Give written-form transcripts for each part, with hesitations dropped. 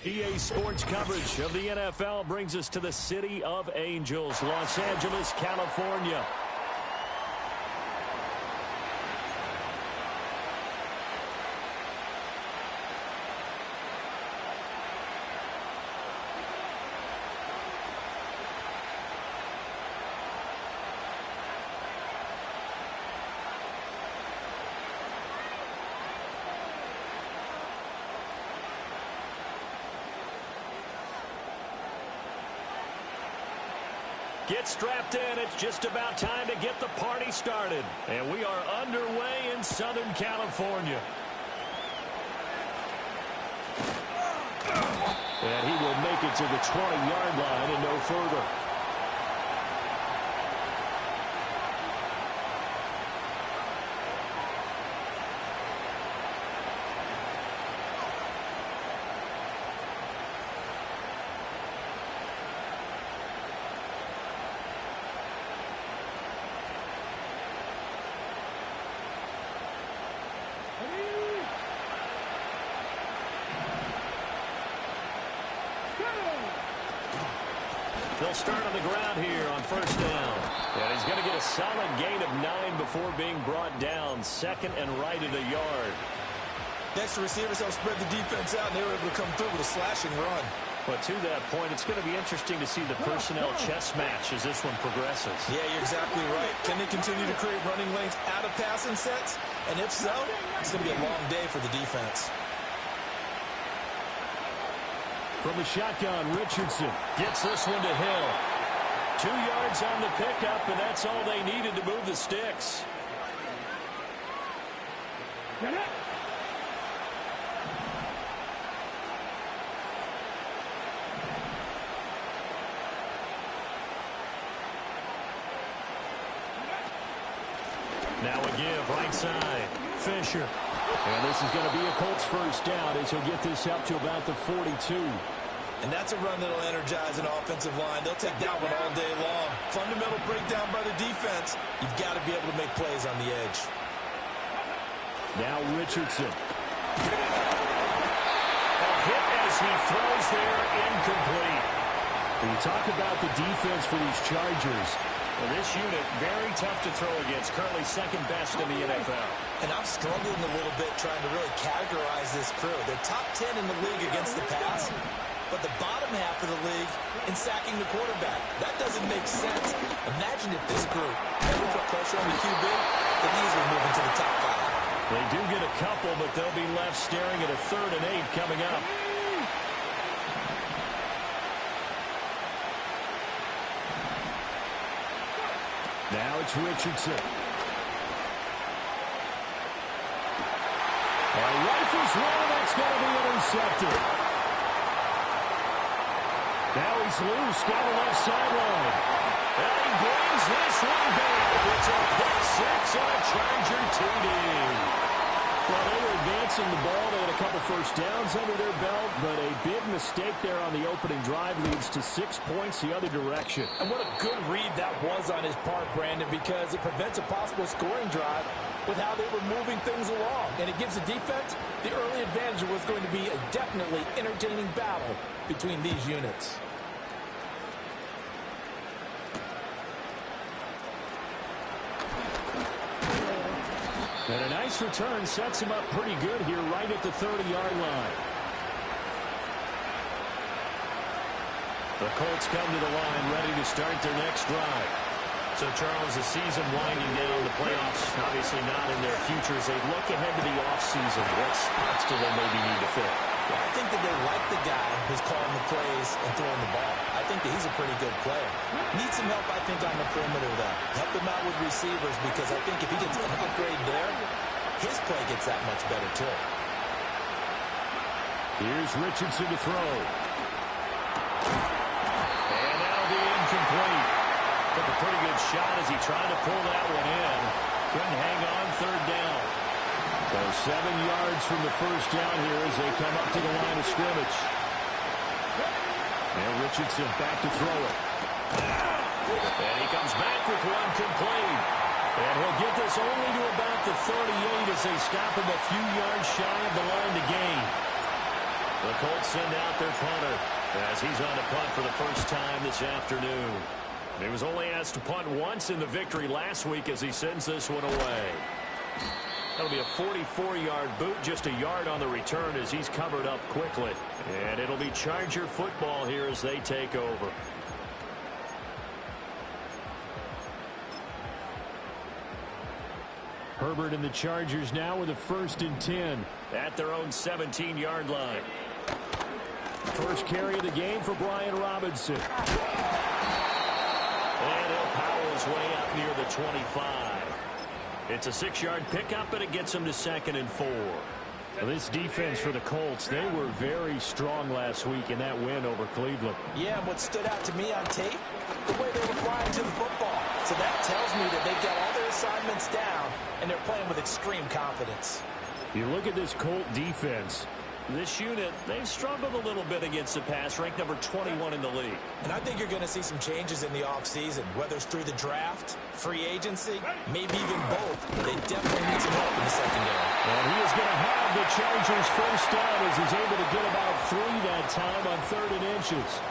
EA Sports coverage of the NFL brings us to the City of Angels, Los Angeles, California. Get strapped in. It's just about time to get the party started. And we are underway in Southern California. And he will make it to the 20-yard line and no further. They'll start on the ground here on first down. And he's going to get a solid gain of 9 before being brought down. Second and right at a yard. Next, the receivers help spread the defense out, and they were able to come through with a slashing run. But to that point, it's going to be interesting to see the personnel chess match as this one progresses. Yeah, you're exactly right. Can they continue to create running lanes out of passing sets? And if so, it's going to be a long day for the defense. From the shotgun, Richardson gets this one to Hill. 2 yards on the pickup, and that's all they needed to move the sticks. Now a give, right side. Fisher. And this is going to be a Colts first down as he'll get this up to about the 42. And that's a run that'll energize an offensive line. They'll take that one all day long. Fundamental breakdown by the defense. You've got to be able to make plays on the edge. Now Richardson. A hit as he throws there, incomplete. When you talk about the defense for these Chargers, well, this unit, very tough to throw against. Currently second best in the NFL. And I'm struggling a little bit trying to really categorize this crew. They're top 10 in the league against the pass, but the bottom half of the league in sacking the quarterback. That doesn't make sense. Imagine if this group ever put pressure on the QB, they'd easily move into the top 5. They do get a couple, but they'll be left staring at a 3rd and 8 coming up. Now it's Richardson. Rifles one, that's going to be intercepted. Now he's loose down the left sideline. And he brings this one back. It's a pick 6 on a Charger TD. Well, they were advancing the ball. They had a couple first downs under their belt, but a big mistake there on the opening drive leads to 6 points the other direction. And what a good read that was on his part, Brandon, because it prevents a possible scoring drive with how they were moving things along. And it gives the defense the early advantage. Was going to be a definitely entertaining battle between these units. And a nice return sets him up pretty good here right at the 30-yard line. The Colts come to the line ready to start their next drive. So, Charles, the season winding down, the playoffs obviously not in their future. As they look ahead to the offseason, what spots do they maybe need to fill? Well, I think that they like the guy who's calling the plays and throwing the ball. I think that he's a pretty good player. Needs some help, I think, on the perimeter, though. Help him out with receivers, because I think if he gets an upgrade there, his play gets that much better, too. Here's Richardson to throw. And that'll be incomplete. Took a pretty good shot as he tried to pull that one in. Couldn't hang on, 3rd down. So 7 yards from the first down here as they come up to the line of scrimmage. And Richardson back to throw it. And he comes back with one complete. And he'll get this only to about the 38 as they stop him a few yards shy of the line to gain. The Colts send out their punter as he's on to punt for the first time this afternoon. He was only asked to punt once in the victory last week as he sends this one away. That'll be a 44-yard boot, just a yard on the return as he's covered up quickly. And it'll be Charger football here as they take over. Herbert and the Chargers now with a 1st and 10 at their own 17-yard line. First carry of the game for Brian Robinson. And he'll power his way up near the 25. It's a 6-yard pickup, but it gets him to 2nd and 4. Well, this defense for the Colts, they were very strong last week in that win over Cleveland. Yeah, and what stood out to me on tape, the way they were flying to the football. So that tells me that they've got all their assignments down, and they're playing with extreme confidence. You look at this Colt defense. This unit, they've struggled a little bit against the pass, ranked number 21 in the league. And I think you're going to see some changes in the offseason, whether it's through the draft, free agency, maybe even both. They definitely need some help in the secondary. And he is going to have the Chargers first down as he's able to get about 3 that time on 3rd and inches.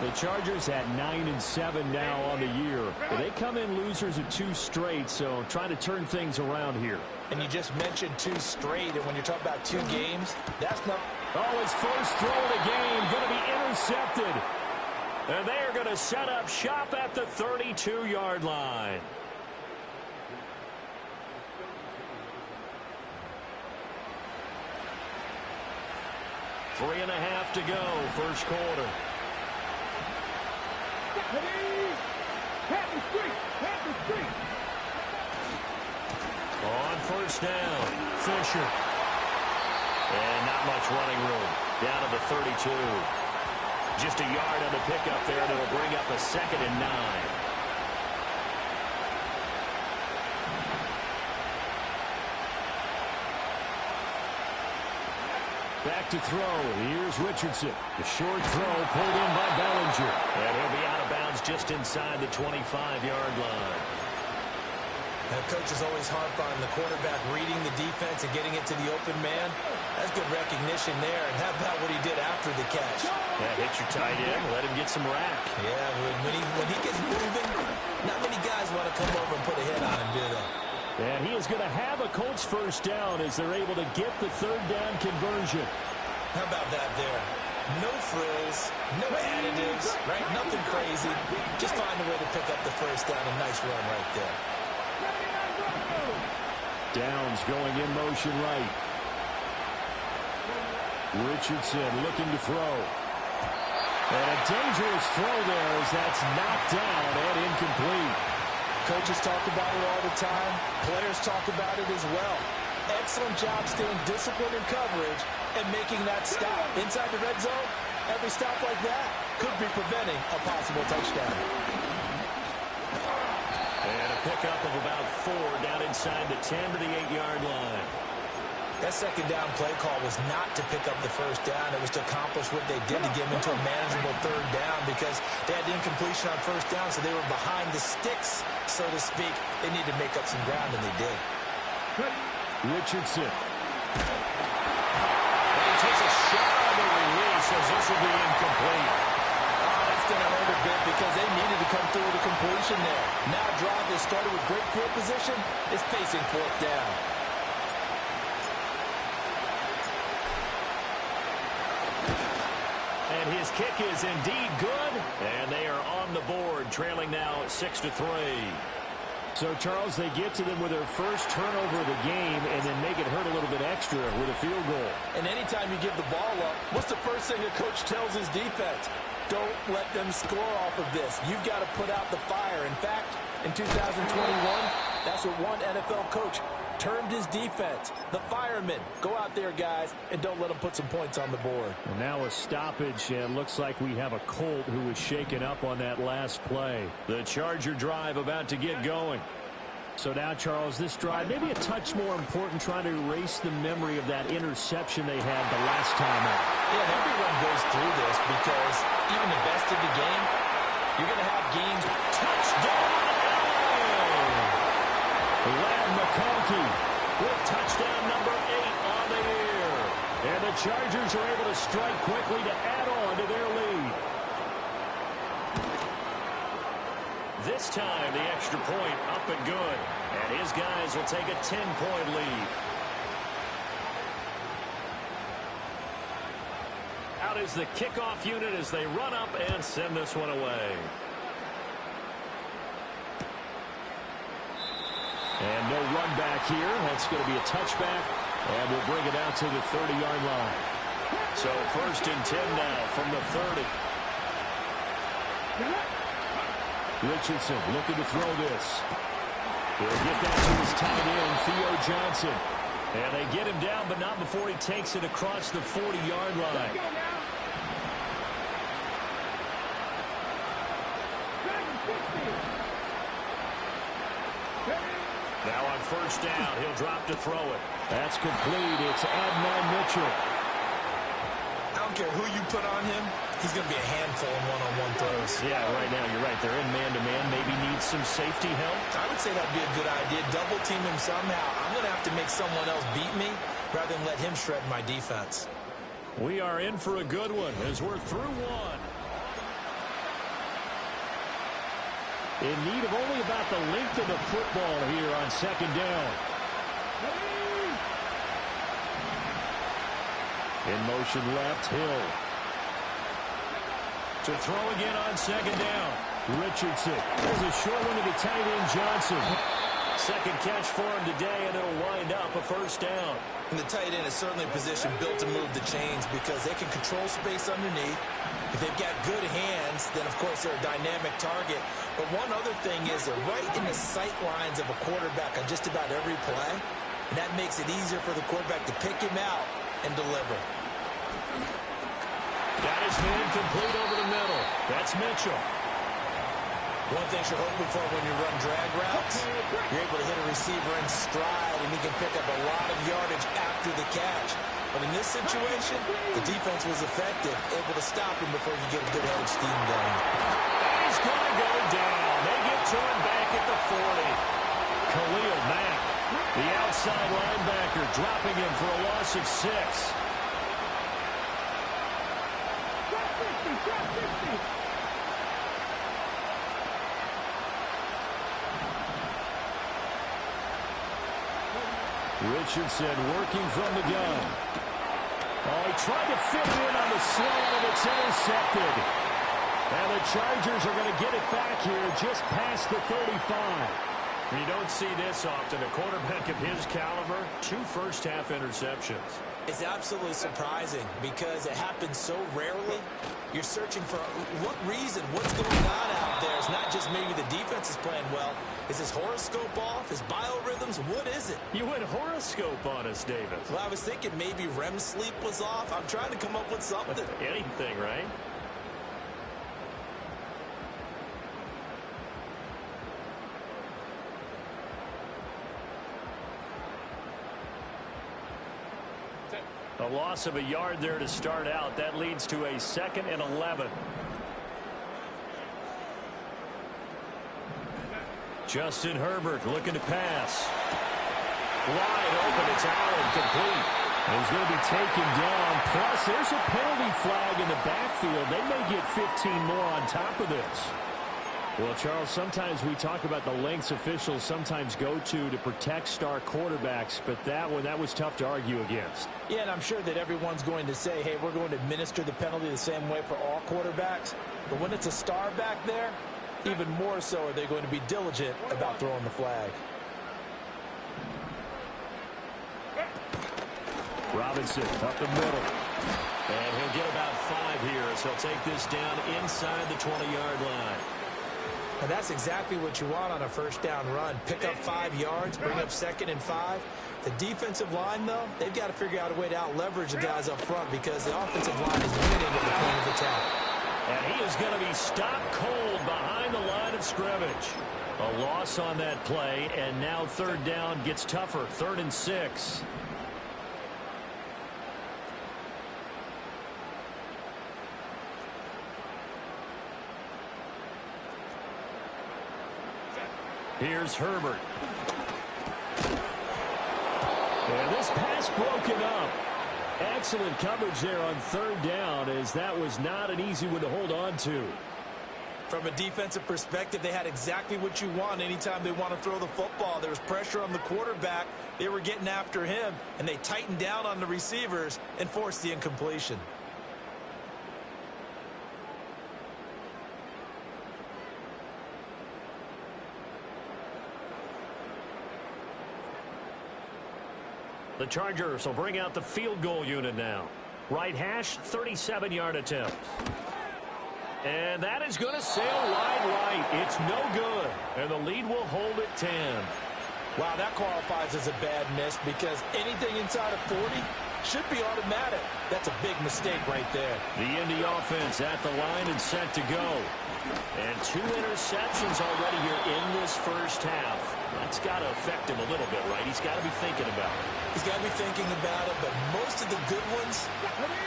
The Chargers at 9-7 now on the year. They come in losers of 2 straight, so trying to turn things around here. And you just mentioned 2 straight, and when you're talking about 2 games, that's not... Oh, his first throw of the game going to be intercepted. And they are going to set up shop at the 32-yard line. Three and a half to go, first quarter. On first down, Fisher. And not much running room. Down to the 32. Just a yard on the pickup there, and it'll bring up a 2nd and 9. Back to throw. Here's Richardson. The short throw pulled in by Bellinger. And he'll be out of bounds just inside the 25-yard line. The coaches always harp on the quarterback reading the defense and getting it to the open man. That's good recognition there. And how about what he did after the catch? Yeah, hit your tight end. Let him get some rack. Yeah, when he gets moving, not many guys want to come over and put a hit on him, do they? And he is going to have a Colts first down as they're able to get the 3rd down conversion. How about that there? No frills, no additives, right? Nothing crazy. Just find a way to pick up the first down. A nice run right there. Downs going in motion right. Richardson looking to throw. And a dangerous throw there as that's knocked down and incomplete. Coaches talk about it all the time. Players talk about it as well. Excellent job staying disciplined in coverage and making that stop. Inside the red zone, every stop like that could be preventing a possible touchdown. And a pickup of about 4 down inside the 10 to the 8-yard line. That second down play call was not to pick up the first down. It was to accomplish what they did to get them into a manageable 3rd down because they had incompletion on first down, so they were behind the sticks, so to speak. They needed to make up some ground, and they did. Richardson. And he takes a shot on the release as this will be incomplete. That's going to hurt a bit because they needed to come through with a completion there. Now a drive that started with great field position is facing 4th down. And his kick is indeed good. And they are on the board, trailing now 6-3. So, Charles, they get to them with their first turnover of the game and then make it hurt a little bit extra with a field goal. And anytime you give the ball up, what's the first thing a coach tells his defense? Don't let them score off of this. You've got to put out the fire. In fact, in 2021, that's what one NFL coach termed his defense. The firemen. Go out there, guys, and don't let them put some points on the board. And now a stoppage, and looks like we have a Colt who was shaken up on that last play. The Charger drive about to get going. So now, Charles, this drive maybe a touch more important, trying to erase the memory of that interception they had the last time out. Yeah, everyone goes through this because even the best of the game, you're going to have games. Touchdown! Ladd McConkey with touchdown number 8 on the year. And the Chargers are able to strike quickly to add on to their lead. This time, the extra point up and good. And his guys will take a 10-point lead. Out is the kickoff unit as they run up and send this one away. And no run back here. That's going to be a touchback. And we'll bring it out to the 30-yard line. So 1st and 10 now from the 30. Richardson looking to throw this. He'll get that to his tight end, Theo Johnson. And they get him down, but not before he takes it across the 40-yard line. Now on 1st down, he'll drop to throw it. That's complete. It's Adnan Mitchell. I don't care who you put on him. He's going to be a handful in one-on-one throws. Yeah, right now you're right. They're in man-to-man. Maybe needs some safety help. I would say that'd be a good idea. Double team him somehow. I'm going to have to make someone else beat me rather than let him shred my defense. We are in for a good one as we're through one. In need of only about the length of the football here on 2nd down. In motion left, Hill. To throw again on 2nd down. Richardson. There's a short one to the tight end, Johnson. Second catch for him today, and it'll wind up a 1st down. And the tight end is certainly a position built to move the chains because they can control space underneath. If they've got good hands, then, of course, they're a dynamic target. But one other thing is they're right in the sight lines of a quarterback on just about every play. And that makes it easier for the quarterback to pick him out and deliver. Got his man complete over the middle. That's Mitchell. One thing you're hoping for when you run drag routes, you're able to hit a receiver in stride, and he can pick up a lot of yardage after the catch. But in this situation, the defense was effective, able to stop him before you get a good head of steam going. He's going to go down. They get to him back at the 40. Khalil Mack, the outside linebacker, dropping him for a loss of 6. Richardson working from the gun. Oh, he tried to fit it in on the slant, and it's intercepted. And the Chargers are going to get it back here just past the 35. You don't see this often. A quarterback of his caliber, 2 first-half interceptions. It's absolutely surprising because it happens so rarely. You're searching for what reason, what's going on out there. It's not just maybe the defense is playing well. Is his horoscope off? His biorhythms? What is it? You went horoscope on us, David. Well, I was thinking maybe REM sleep was off. I'm trying to come up with something. Anything, right? A loss of a yard there to start out. That leads to a 2nd and 11. Justin Herbert looking to pass. Wide open. It's Allen, complete. He's going to be taken down. Plus, there's a penalty flag in the backfield. They may get 15 more on top of this. Well, Charles, sometimes we talk about the lengths officials sometimes go to protect star quarterbacks, but that was tough to argue against. Yeah, and I'm sure that everyone's going to say, hey, we're going to administer the penalty the same way for all quarterbacks. But when it's a star back there, even more so are they going to be diligent about throwing the flag. Robinson up the middle. And he'll get about 5 here as he'll take this down inside the 20-yard line. And that's exactly what you want on a 1st down run. Pick up 5 yards, bring up 2nd and 5. The defensive line, though, they've got to figure out a way to out-leverage the guys up front because the offensive line is winning at the point of attack. And he is going to be stopped cold behind the line of scrimmage. A loss on that play, and now 3rd down gets tougher. 3rd and 6. Here's Herbert. And this pass broken up. Excellent coverage there on third down, as that was not an easy one to hold on to. From a defensive perspective, they had exactly what you want anytime they want to throw the football. There was pressure on the quarterback. They were getting after him, and they tightened down on the receivers and forced the incompletion. The Chargers will bring out the field goal unit now. Right hash, 37-yard attempt. And that is going to sail wide right. It's no good. And the lead will hold at 10. Wow, that qualifies as a bad miss because anything inside of 40 should be automatic. That's a big mistake right there. The Indy offense at the line and set to go. And 2 interceptions already here in this first half. That's got to affect him a little bit, right? He's got to be thinking about it. He's got to be thinking about it, but most of the good ones,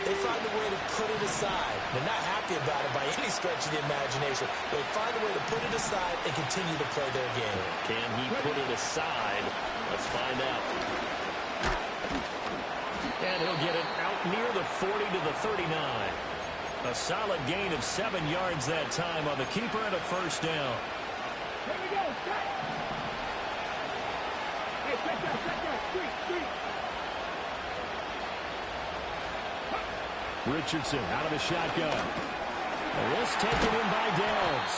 they find a way to put it aside. They're not happy about it by any stretch of the imagination. They find a way to put it aside and continue to play their game. Can he put it aside? Let's find out. And he'll get it out near the 40 to the 39. A solid gain of 7 yards that time on the keeper and a first down. Here we go. Hey, check that. Street. Richardson out of the shotgun. This taken in by Downs.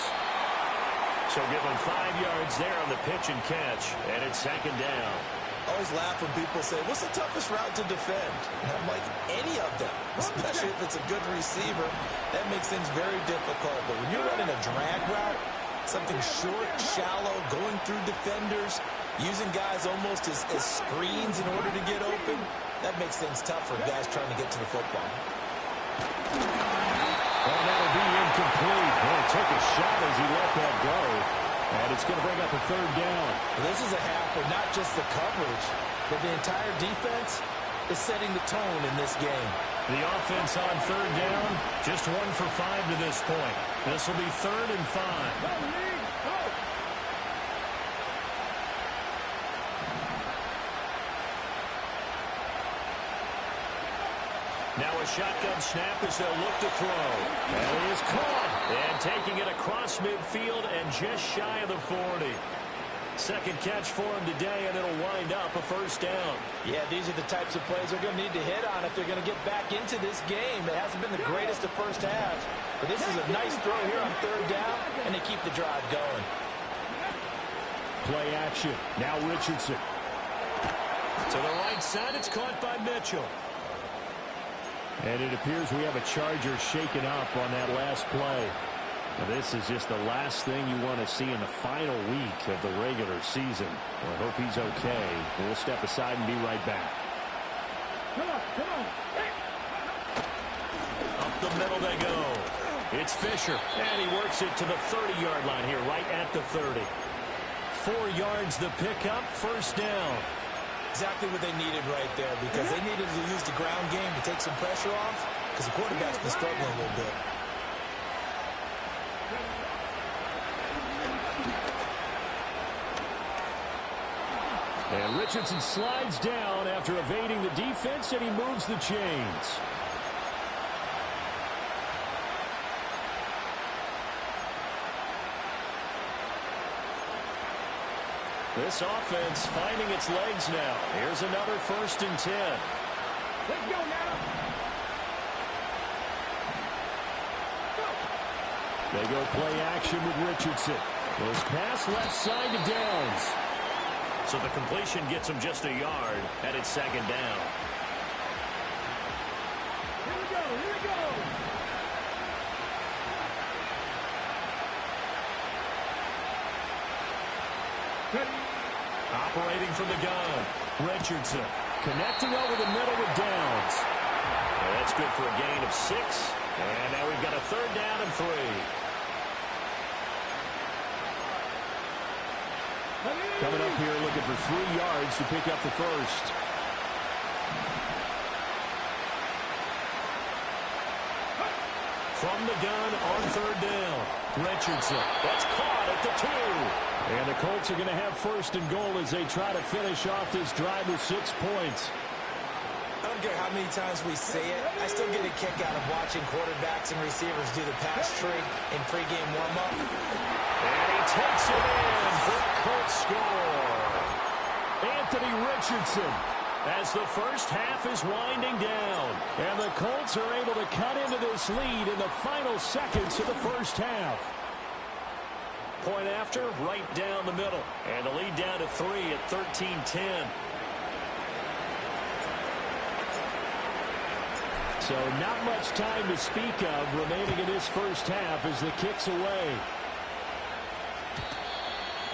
So give him 5 yards there on the pitch and catch, and it's second down. I always laugh when people say, what's the toughest route to defend? And I'm like, any of them, especially if it's a good receiver. That makes things very difficult. But when you're running a drag route, something short, shallow, going through defenders, using guys almost as screens in order to get open, that makes things tough for guys trying to get to the football. Well, that'll be incomplete. Well, took a shot as he let that go. And it's going to bring up a third down. Well, this is a half where not just the coverage, but the entire defense is setting the tone in this game. The offense on third down, just 1 for 5 to this point. This will be 3rd and 5. Now a shotgun snap as they'll look to throw. That is caught. And taking it across midfield and just shy of the 40. Second catch for him today, and it'll wind up a first down. Yeah, these are the types of plays they're going to need to hit on if they're going to get back into this game. It hasn't been the greatest of first halves, but this is a nice throw here on third down, and they keep the drive going. Play action. Now Richardson. To the right side, it's caught by Mitchell. And it appears we have a Charger shaken up on that last play. Now, this is just the last thing you want to see in the final week of the regular season. Well, I hope he's okay. We'll step aside and be right back. Come on. Up the middle they go. It's Fisher. And he works it to the 30-yard line here, right at the 30. 4 yards the pickup, first down. Exactly what they needed right there, because they needed to use the ground game to take some pressure off, because the quarterback's been struggling a little bit. And Richardson slides down after evading the defense, and he moves the chains. This offense finding its legs now. Here's another 1st and 10. Let's go now. They go play action with Richardson. Goes pass left side to Downs. So the completion gets him just a yard, and it's second down. Here we go. Operating from the gun, Richardson connecting over the middle with Downs. Well, that's good for a gain of 6. And now we've got a 3rd down and 3. Coming up here looking for 3 yards to pick up the first. From the gun on 3rd down, Richardson. That's caught at the 2. And the Colts are going to have 1st and goal as they try to finish off this drive with 6 points. I don't don't care how many times we say it, I still get a kick out of watching quarterbacks and receivers do the pass tree in pregame warm-up. And he takes it in for the Colts score. Anthony Richardson, as the first half is winding down. And the Colts are able to cut into this lead in the final seconds of the first half. Point after, right down the middle. And the lead down to 3 at 13-10. So not much time to speak of remaining in this first half as the kick's away.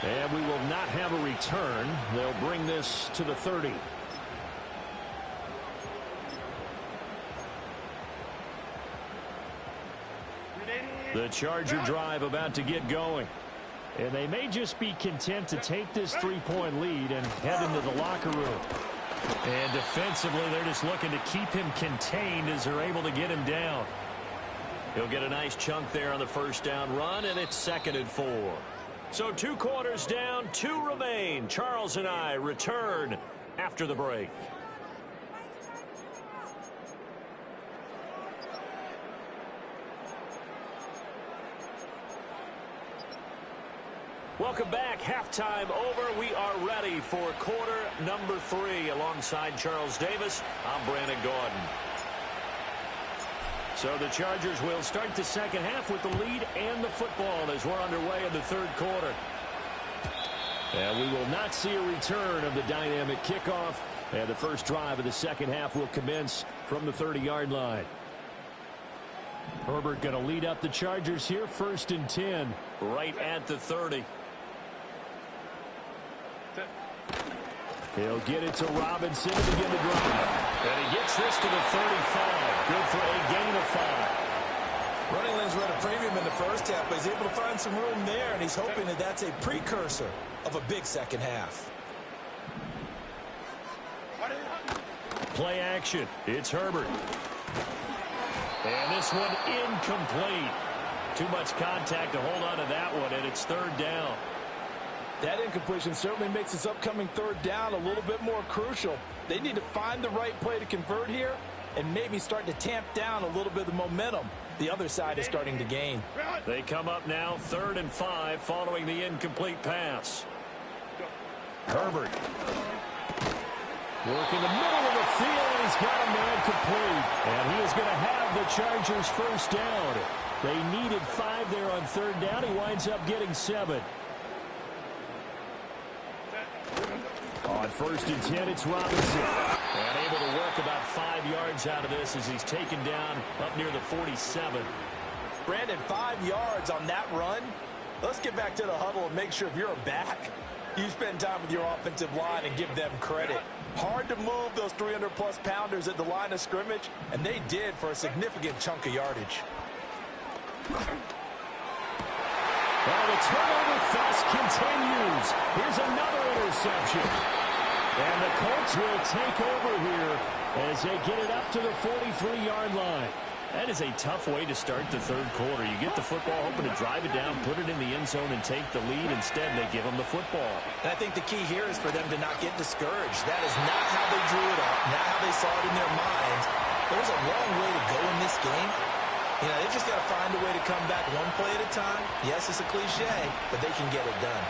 And we will not have a return. They'll bring this to the 30. The Charger drive about to get going. And they may just be content to take this 3-point lead and head into the locker room. And defensively, they're just looking to keep him contained as they're able to get him down. He'll get a nice chunk there on the first down run, and it's 2nd and 4. So 2 quarters down, 2 remain. Charles and I return after the break. Welcome back. Halftime over. We are ready for quarter number 3. Alongside Charles Davis, I'm Brandon Gordon. So the Chargers will start the second half with the lead and the football as we're underway in the third quarter. And we will not see a return of the dynamic kickoff. And the first drive of the second half will commence from the 30-yard line. Herbert going to lead up the Chargers here, 1st and 10. Right at the 30. He'll get it to Robinson to begin the drive. And he gets this to the 35. Good for a gain of 5. Running lanes read a premium in the first half, but he's able to find some room there, and he's hoping that that's a precursor of a big second half. Play action. It's Herbert. And this one incomplete. Too much contact to hold on to that one, and it's 3rd down. That incompletion certainly makes this upcoming 3rd down a little bit more crucial. They need to find the right play to convert here and maybe start to tamp down a little bit of the momentum the other side is starting to gain. They come up now 3rd and 5 following the incomplete pass. Herbert. Working the middle of the field, and he's got a man complete. And he is going to have the Chargers first down. They needed 5 there on 3rd down. He winds up getting 7. On 1st and 10, it's Robinson. And able to work about 5 yards out of this as he's taken down up near the 47. Brandon, 5 yards on that run. Let's get back to the huddle and make sure if you're a back, you spend time with your offensive line and give them credit. Hard to move those 300-plus pounders at the line of scrimmage, and they did for a significant chunk of yardage. Well, the turnover fest continues. Here's another interception. And the Colts will take over here as they get it up to the 43-yard line. That is a tough way to start the third quarter. You get the football, hoping to drive it down, put it in the end zone, and take the lead. Instead, they give them the football. And I think the key here is for them to not get discouraged. That is not how they drew it up, not how they saw it in their minds. There's a long way to go in this game. You know, they just got to find a way to come back one play at a time. Yes, it's a cliche, but they can get it done.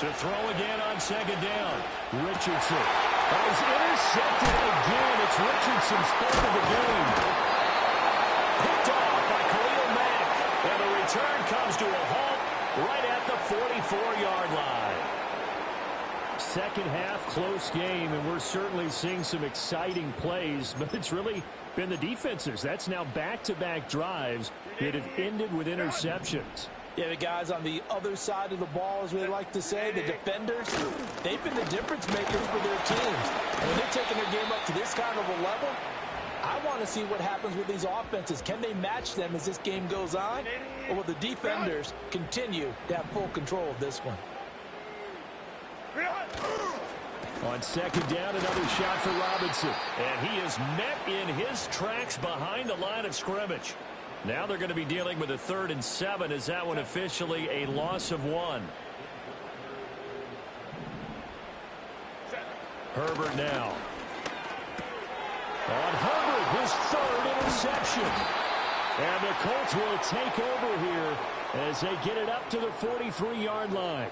To throw again on second down. Richardson. He's intercepted again. It's Richardson's 3rd of the game. Picked off by Khalil Mack. And the return comes to a halt right at the 44-yard line. Second half, close game, and we're certainly seeing some exciting plays, but it's really been the defenses. That's now back-to-back drives that have ended with interceptions. Yeah, the guys on the other side of the ball, as we like to say, the defenders, they've been the difference makers for their teams. And when they're taking their game up to this kind of a level, I want to see what happens with these offenses. Can they match them as this game goes on? Or will the defenders continue to have full control of this one? On second down, another shot for Robinson. And he is met in his tracks behind the line of scrimmage. Now they're going to be dealing with a 3rd and 7 as that one officially a loss of 1. Herbert now. On Herbert, his third interception. And the Colts will take over here as they get it up to the 43-yard line.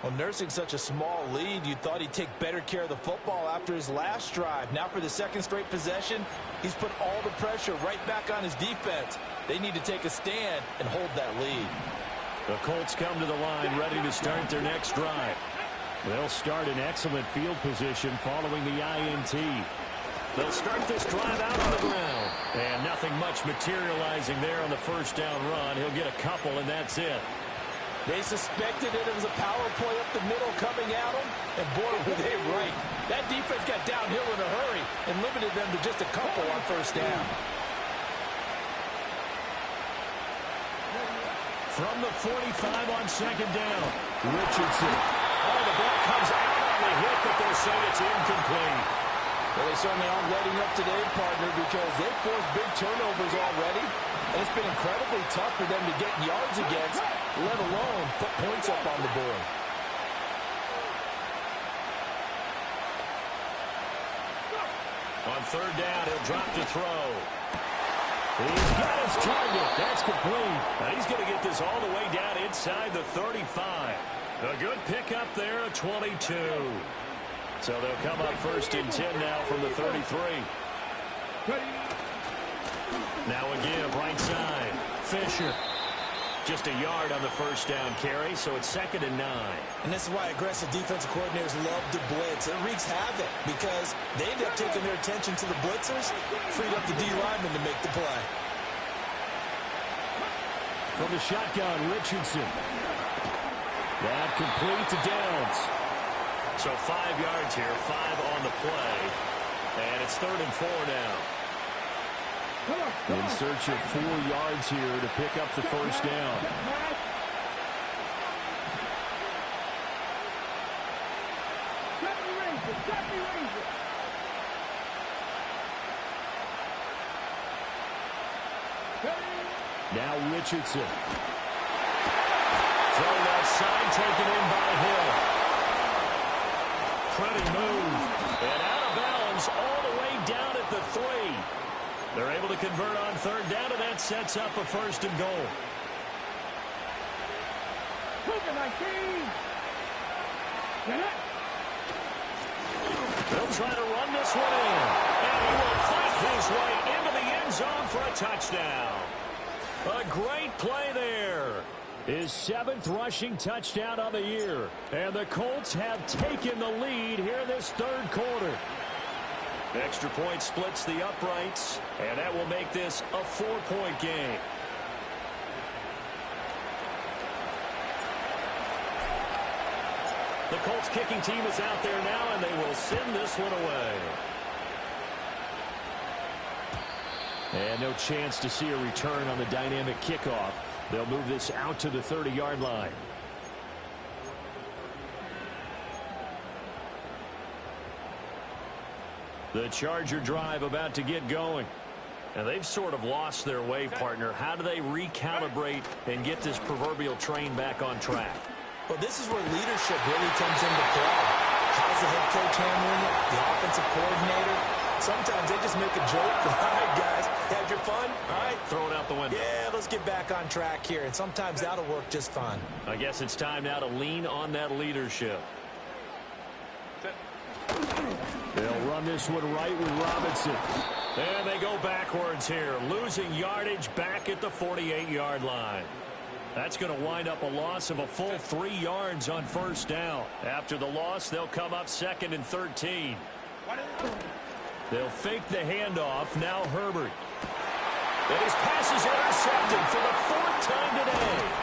Well, nursing such a small lead, you thought he'd take better care of the football after his last drive. Now for the second straight possession, he's put all the pressure right back on his defense. They need to take a stand and hold that lead. The Colts come to the line ready to start their next drive. They'll start in excellent field position following the INT. They'll start this drive out on the ground. And nothing much materializing there on the first down run. He'll get a couple, and that's it. They suspected it was a power play up the middle coming at them, and boy, were they right. That defense got downhill in a hurry and limited them to just a couple on first down. From the 45 on second down, Richardson. Oh, the ball comes out on the hit, but they'll say it's incomplete. Well, they certainly aren't letting up today, partner, because they've forced big turnovers already. And it's been incredibly tough for them to get yards against, let alone put points up on the board. On third down, he'll drop to throw. He's got his target. That's complete. Now he's going to get this all the way down inside the 35. A good pickup there, a 22. So they'll come up first and 10 now from the 33. Now a give, right side. Fisher. Just a yard on the first down carry, so it's 2nd and 9. And this is why aggressive defensive coordinators love to blitz. It wreaks havoc because they end up taking their attention to the blitzers, freed up the D lineman to make the play. From the shotgun, Richardson. That complete to Downs. So 5 yards here, 5 on the play. And it's 3rd and 4 now. In search of 4 yards here to pick up the first down. Now Richardson. Thrown outside, taken in by Hill. Pretty move. And out of bounds all the way down at the 3. They're able to convert on third down, and that sets up a 1st and goal. They'll try to run this one in. And he will fight his way into the end zone for a touchdown. A great play there. His 7th rushing touchdown of the year. And the Colts have taken the lead here in this 3rd quarter. Extra point splits the uprights, and that will make this a 4-point game. The Colts kicking team is out there now, and they will send this one away. And no chance to see a return on the dynamic kickoff. They'll move this out to the 30-yard line. The Charger drive about to get going. And they've sort of lost their way, partner. How do they recalibrate and get this proverbial train back on track? Well, this is where leadership really comes into play. How's the head coach handling it? The offensive coordinator? Sometimes they just make a joke. All right, guys, had your fun? All right. Throw it out the window. Yeah, let's get back on track here. And sometimes that'll work just fine. I guess it's time now to lean on that leadership. They'll run this one right with Robinson. And they go backwards here, losing yardage back at the 48-yard line. That's going to wind up a loss of a full 3 yards on first down. After the loss, they'll come up 2nd and 13. They'll fake the handoff. Now Herbert. And his pass is intercepted for the 4th time today.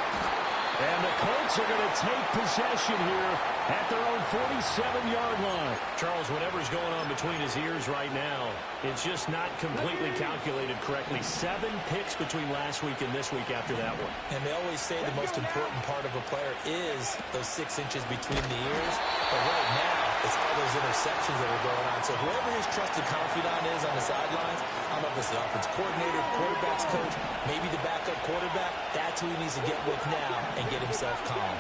And the Colts are going to take possession here at their own 47-yard line. Charles, whatever's going on between his ears right now, it's just not completely calculated correctly. 7 picks between last week and this week after that one. And they always say the most important part of a player is those 6 inches between the ears. But right now, it's all those interceptions that are going on. So whoever his trusted confidant is on the sidelines, I don't know if it's the offense coordinator, quarterback's coach, maybe the backup quarterback, that's who he needs to get with now and get himself calm.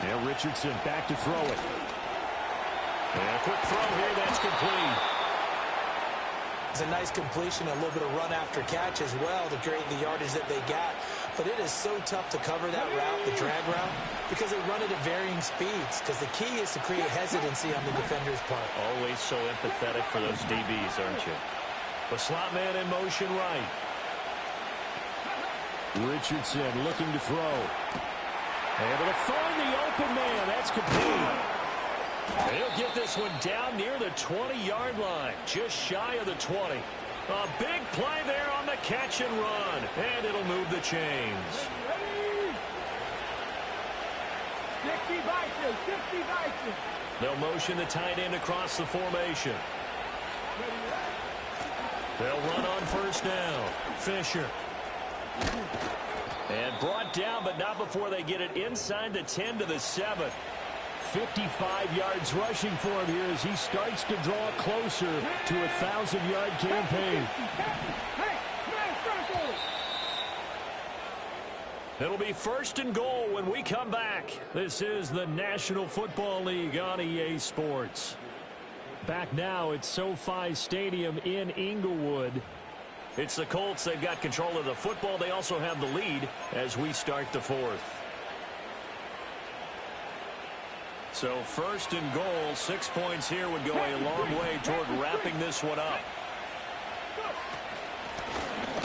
Now Richardson back to throw it. And a quick throw here, that's complete. It's a nice completion, a little bit of run after catch as well to create the yardage that they got. But it is so tough to cover that route, the drag route, because they run it at varying speeds. Because the key is to create hesitancy on the defender's part. Always so empathetic for those DBs, aren't you? The slot man in motion right. Richardson looking to throw. Able to find the open man. That's complete. He'll get this one down near the 20-yard line, just shy of the 20. A big play there on the catch and run, and it'll move the chains. 60 Vikings, 60 Vikings. They'll motion the tight end across the formation. They'll run on first down. Fisher. And brought down, but not before they get it inside the 10 to the 7. 55 yards rushing for him here as he starts to draw closer to a 1,000-yard campaign. It'll be first and goal when we come back. This is the National Football League on EA Sports. Back now at SoFi Stadium in Inglewood. It's the Colts. They've got control of the football. They also have the lead as we start the fourth. So first and goal, 6 points here would go a long way toward wrapping this one up.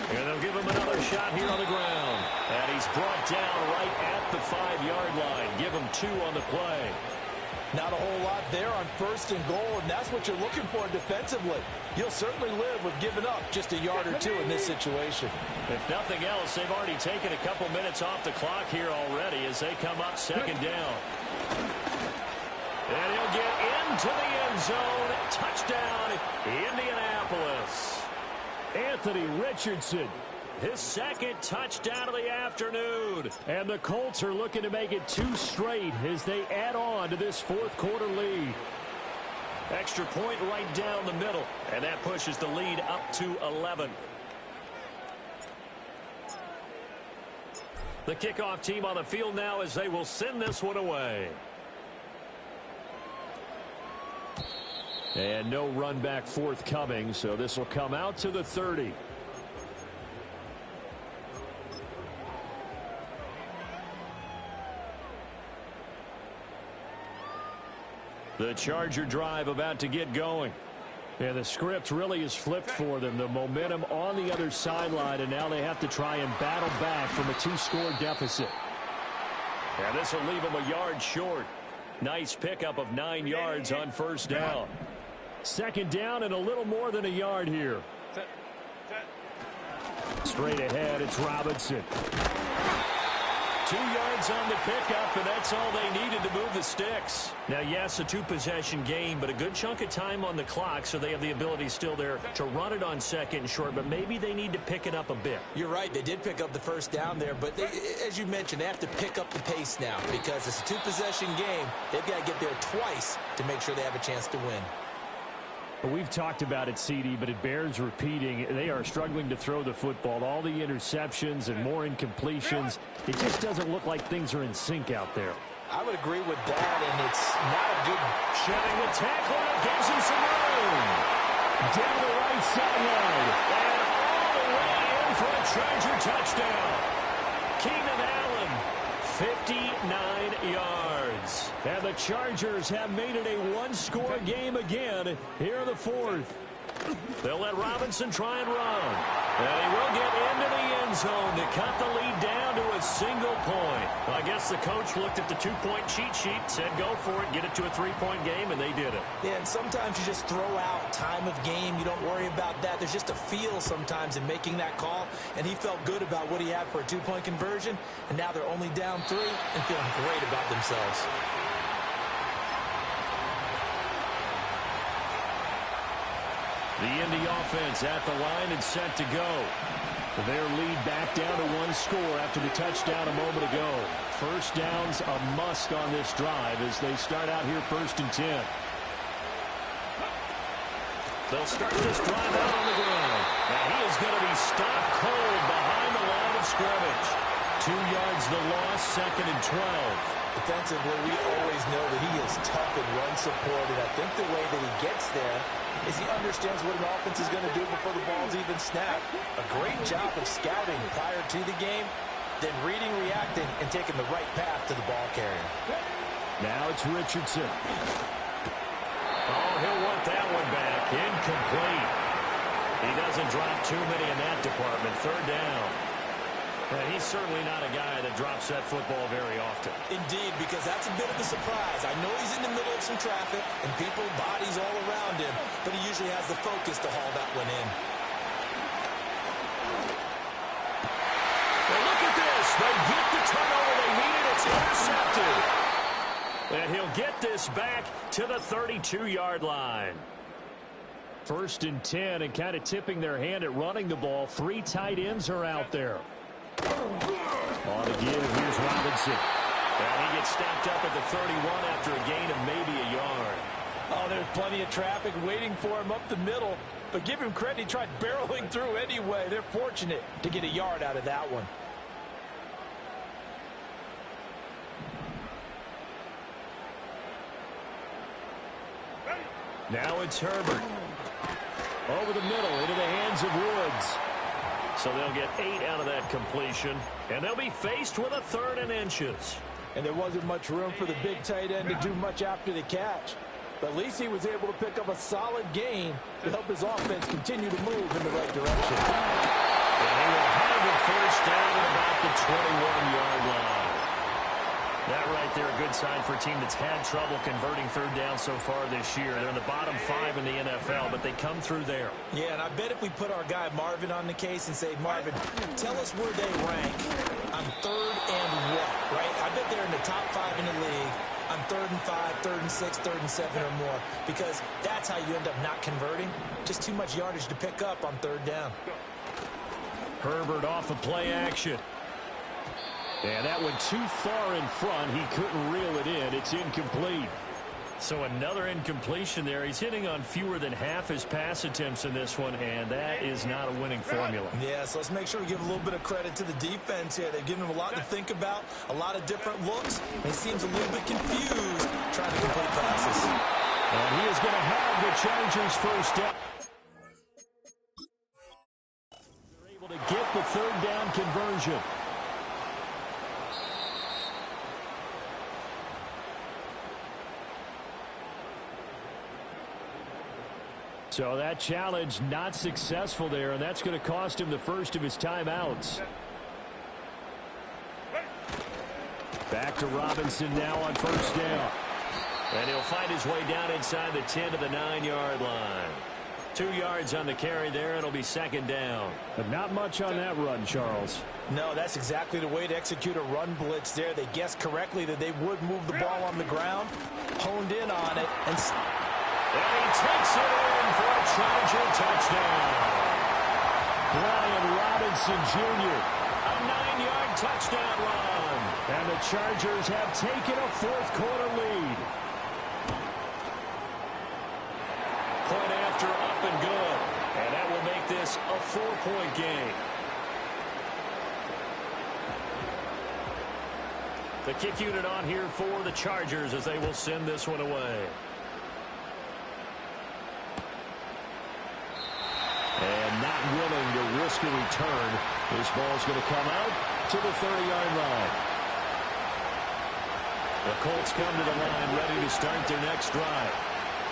And they'll give him another shot here on the ground. And he's brought down right at the 5-yard line. Give him 2 on the play. Not a whole lot there on first and goal, and that's what you're looking for defensively. You'll certainly live with giving up just a yard or 2 in this situation. If nothing else, they've already taken a couple minutes off the clock here already as they come up second down. And he'll get into the end zone. Touchdown, Indianapolis. Anthony Richardson, his second touchdown of the afternoon. And the Colts are looking to make it 2 straight as they add on to this fourth quarter lead. Extra point right down the middle, and that pushes the lead up to 11. The kickoff team on the field now as they will send this one away. And no run back forthcoming, so this will come out to the 30. The Charger drive about to get going. And the script really is flipped for them. The momentum on the other sideline, and now they have to try and battle back from a 2-score deficit. And this will leave them a yard short. Nice pickup of 9 yards on first down. Second down and a little more than a yard here. Straight ahead, it's Robinson. 2 yards on the pickup, and that's all they needed to move the sticks. Now, yes, a 2-possession game, but a good chunk of time on the clock, so they have the ability still there to run it on second and short, but maybe they need to pick it up a bit. You're right. They did pick up the first down there, but they, as you mentioned, they have to pick up the pace now because it's a 2-possession game. They've got to get there twice to make sure they have a chance to win. We've talked about it, CD, but it bears repeating. They are struggling to throw the football. All the interceptions and more incompletions. It just doesn't look like things are in sync out there. I would agree with that, and it's not a good... Shedding the tackle, and gives him some room. Down the right sideline. And all the way in for a Charger touchdown. Keenan Allen, 59 yards. And the Chargers have made it a 1-score game again here in the fourth. They'll let Robinson try and run. And he will get into the end zone to cut the lead down to a single point. I guess the coach looked at the 2-point cheat sheet, said go for it, get it to a 3-point game, and they did it. Yeah, and sometimes you just throw out time of game. You don't worry about that. There's just a feel sometimes in making that call, and he felt good about what he had for a 2-point conversion, and now they're only down 3 and feeling great about themselves. The Indy offense at the line and set to go. Their lead back down to 1 score after the touchdown a moment ago. First down's a must on this drive as they start out here 1st and 10. They'll start this drive out on the ground. Now he is going to be stopped cold behind the line of scrimmage. 2 yards the loss, 2nd and 12. Defensively, we always know that he is tough in run support, and I think the way that he gets there is he understands what an offense is going to do before the ball's even snapped. A great job of scouting prior to the game, then reading, reacting, and taking the right path to the ball carrier. Now it's Richardson. Oh, he'll want that one back. Incomplete. He doesn't drop too many in that department. Third down. And he's certainly not a guy that drops that football very often. Indeed, because that's a bit of a surprise. I know he's in the middle of some traffic and people, bodies all around him, but he usually has the focus to haul that one in. Well, look at this. They get the turnover they needed. It's intercepted. And he'll get this back to the 32-yard line. 1st and 10, and kind of tipping their hand at running the ball. 3 tight ends are out there. On the give, here's Robinson. And he gets stopped up at the 31 after a gain of maybe a yard. Oh, there's plenty of traffic waiting for him up the middle. But give him credit, he tried barreling through anyway. They're fortunate to get a yard out of that one. Now it's Herbert. Over the middle, into the hands of Woods. So they'll get 8 out of that completion, and they'll be faced with a 3rd and inches. And there wasn't much room for the big tight end to do much after the catch. But at least he was able to pick up a solid gain to help his offense continue to move in the right direction. And he will have a first down at about the 21-yard line. That right there, a good sign for a team that's had trouble converting 3rd down so far this year. They're in the bottom 5 in the NFL, but they come through there. Yeah, and I bet if we put our guy Marvin on the case and say, Marvin, tell us where they rank on 3rd and what, right? I bet they're in the top 5 in the league on 3rd and 5, 3rd and 6, 3rd and 7 or more, because that's how you end up not converting. Just too much yardage to pick up on 3rd down. Herbert off of play action. And that went too far in front. He couldn't reel it in. It's incomplete. So another incompletion there. He's hitting on fewer than half his pass attempts in this one, and that is not a winning formula. Yeah, so let's make sure we give a little bit of credit to the defense here. They've given him a lot to think about, a lot of different looks. He seems a little bit confused trying to complete passes. And he is going to have the Chargers first down. They're able to get the 3rd down conversion. So that challenge not successful there, and that's going to cost him the first of his timeouts. Back to Robinson now on 1st down. And he'll find his way down inside the 10 to the 9-yard line. 2 yards on the carry there. It'll be 2nd down. But not much on that run, Charles. No, that's exactly the way to execute a run blitz there. They guessed correctly that they would move the ball on the ground, honed in on it, and he takes it in for a Charger touchdown. Brian Robinson Jr., a 9-yard touchdown run. And the Chargers have taken a 4th quarter lead. Point after, up and good. And that will make this a 4-point game. The kick unit on here for the Chargers as they will send this one away. And not willing to risk a return. This ball's going to come out to the 30-yard line. The Colts come to the line ready to start their next drive.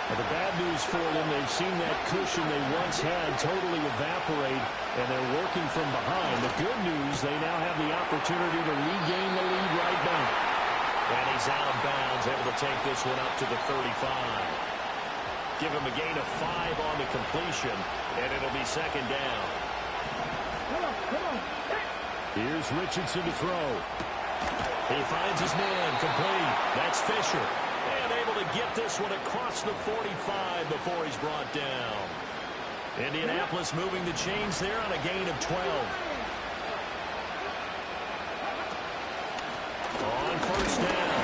Well, the bad news for them, they've seen that cushion they once had totally evaporate, and they're working from behind. The good news, they now have the opportunity to regain the lead right back. And he's out of bounds, able to take this one up to the 35. Give him a gain of 5 on the completion, and it'll be 2nd down. Here's Richardson to throw. He finds his man, complete. That's Fisher. And able to get this one across the 45 before he's brought down. Indianapolis moving the chains there on a gain of 12. On 1st down,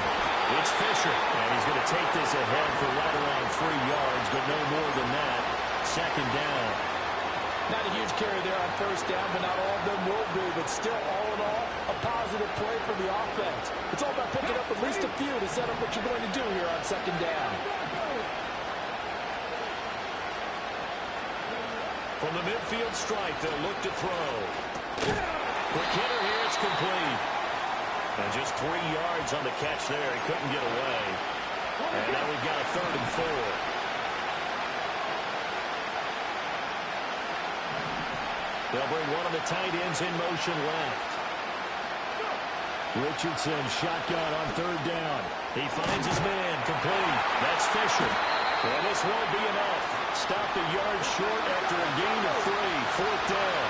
it's Fisher. And he's going to take this ahead for right around 3 yards, but no more than that. 2nd down. Not a huge carry there on first down, but not all of them will be. But still, all in all, a positive play for the offense. It's all about picking up at least a few to set up what you're going to do here on second down. From the midfield strike, they'll look to throw. Quick hitter here, it's complete. And just 3 yards on the catch there. He couldn't get away. And now we've got a 3rd and 4. They'll bring one of the tight ends in motion left. Richardson shotgun on 3rd down. He finds his man, complete. That's Fisher. And this won't be enough. Stopped a yard short after a gain of 3. 4th down.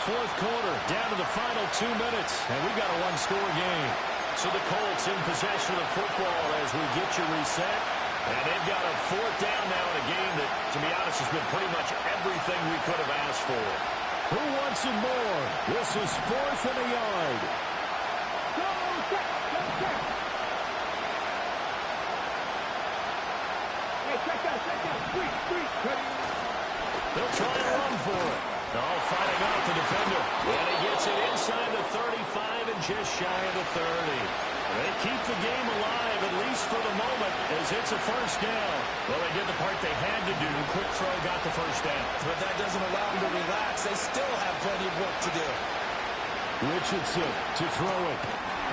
Fourth quarter, down to the final 2 minutes, and we've got a one-score game. So the Colts in possession of the football as we get you reset. And they've got a 4th down now in a game that, to be honest, has been pretty much everything we could have asked for. Who wants it more? This is 4th and a yard. They'll try and run for it. Oh, fighting out the defender. And he gets it inside the 35 and just shy of the 30. They keep the game alive, at least for the moment, as it's a 1st down. Well, they did the part they had to do. Quick throw got the 1st down. But that doesn't allow them to relax. They still have plenty of work to do. Richardson to throw it.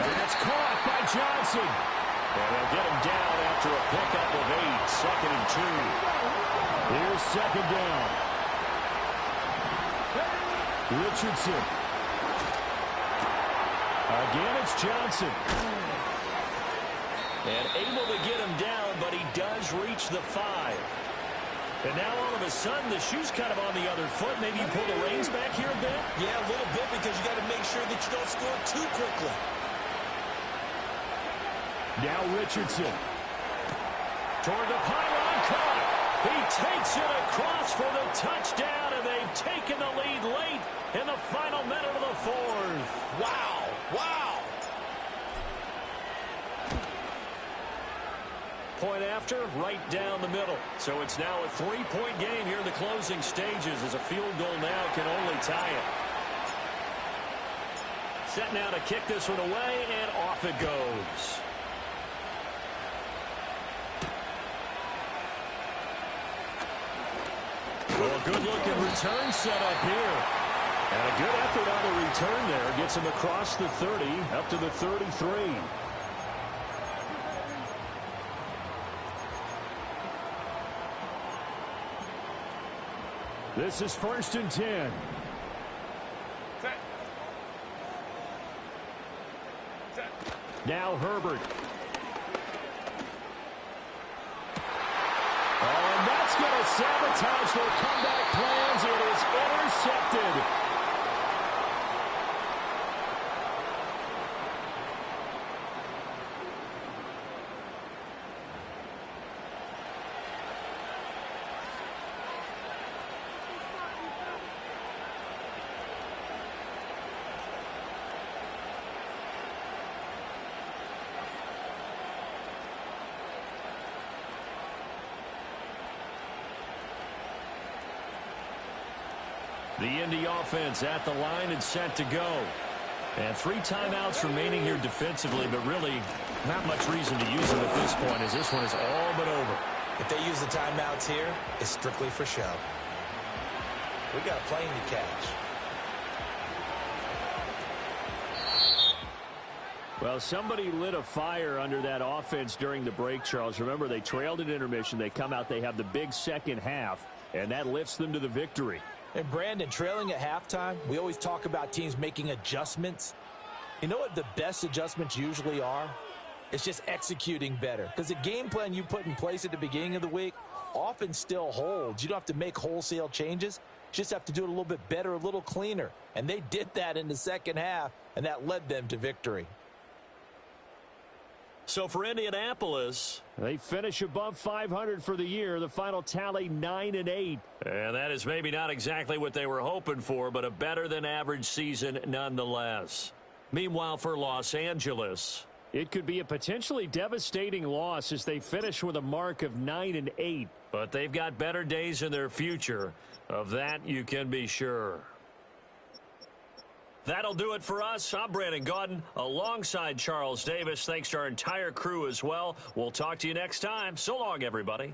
And it's caught by Johnson. And they'll get him down after a pickup of 8. 2nd and 2. Here's 2nd down. Richardson. Again, it's Johnson. And able to get him down, but he does reach the 5. And now all of a sudden, the shoe's kind of on the other foot. Maybe you pull the reins back here a bit? Yeah, a little bit, because you got to make sure that you don't score too quickly. Now Richardson. Toward the pylon, caught. He takes it across for the touchdown, and they've taken the lead late in the final minute of the 4th. Wow. Wow. Point after, right down the middle. So it's now a 3-point game here in the closing stages, as a field goal now can only tie it. Set now to kick this one away, and off it goes. Well, a good-looking return set up here. And a good effort on the return there. Gets him across the 30, up to the 33. This is 1st and 10. Now Herbert. Oh, and that's going to sabotage their comeback plans. It is intercepted. The Indy offense at the line and set to go. And 3 timeouts remaining here defensively, but really not much reason to use them at this point, as this one is all but over. If they use the timeouts here, it's strictly for show. We got a plane to catch. Well, somebody lit a fire under that offense during the break, Charles. Remember, they trailed at intermission. They come out, they have the big second half, and that lifts them to the victory. And Brandon, trailing at halftime, we always talk about teams making adjustments. You know what the best adjustments usually are? It's just executing better. Because the game plan you put in place at the beginning of the week often still holds. You don't have to make wholesale changes. You just have to do it a little bit better, a little cleaner. And they did that in the second half, and that led them to victory. So for Indianapolis, they finish above 500 for the year. The final tally 9-8. And that is maybe not exactly what they were hoping for, but a better than average season nonetheless. Meanwhile, for Los Angeles, It could be a potentially devastating loss as they finish with a mark of 9-8. But they've got better days in their future. Of that, you can be sure. That'll do it for us. I'm Brandon Gaudin alongside Charles Davis. Thanks to our entire crew as well. We'll talk to you next time. So long, everybody.